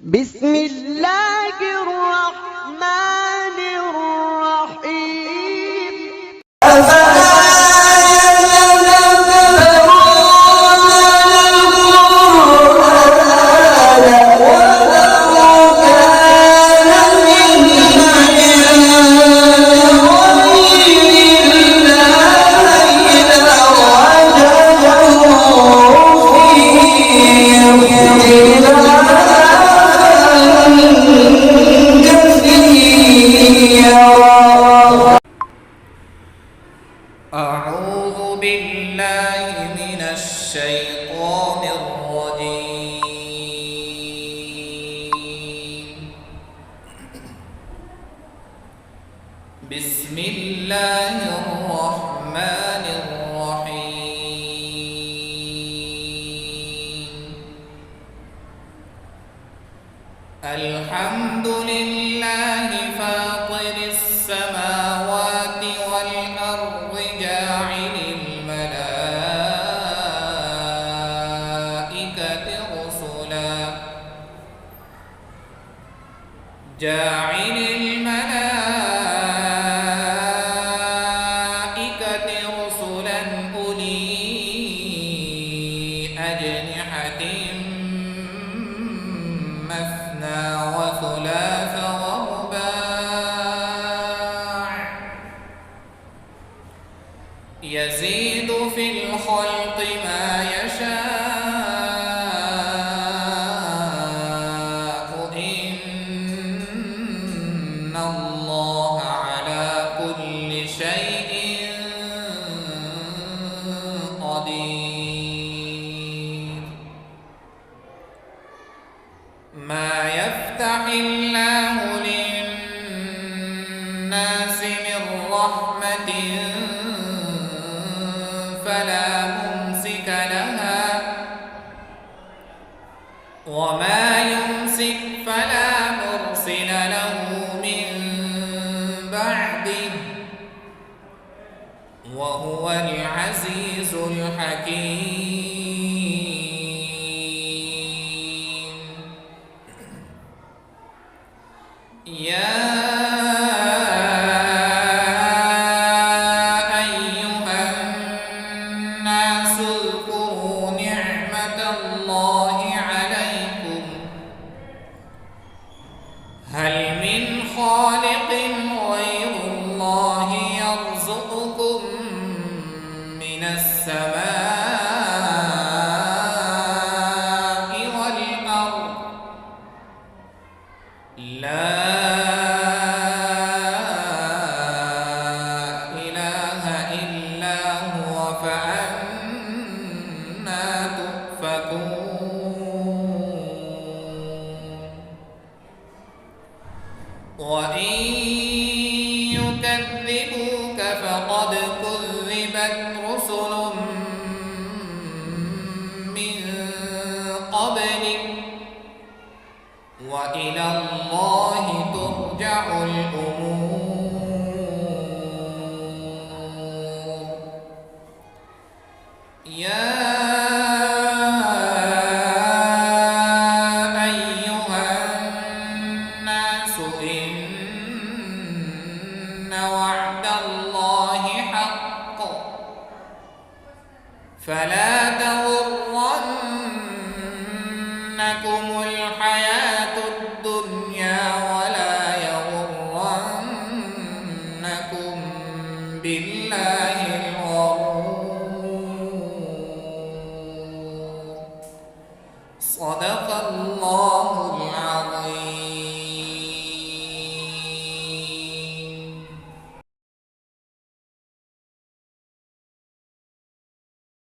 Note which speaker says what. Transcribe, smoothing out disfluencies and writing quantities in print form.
Speaker 1: بسم الله الرحمن الرحيم.
Speaker 2: أعوذ بالله من الشيطان الرجيم. بسم الله الرحمن الرحيم. الحمد لله فاطر السماوات والأرض جاعل الملائكة رسلا أولي أجنحة مثنى وثلاث ورباع يزيد في الخلق ما يشاء إن الله على كل شيء قدير. ما يفتح الله للناس من رحمة فلا ممسك لها وما يمسك فلا مرسل له من بعده وهو العزيز الحكيم. يا أيها الناس اذكروا نعمة الله عليكم هل من خالق غير الله يرزقكم من السماء والأرض لا إله إلا هو فأنى تؤفكون. وإن يكذبوك فقد كذبت رسل من قبلك وإلى الله ترجع الأمور. يا أيها الناس إن وعد الله حق فلا تغرنكم الحياة الدنيا ولا يغرنكم بالله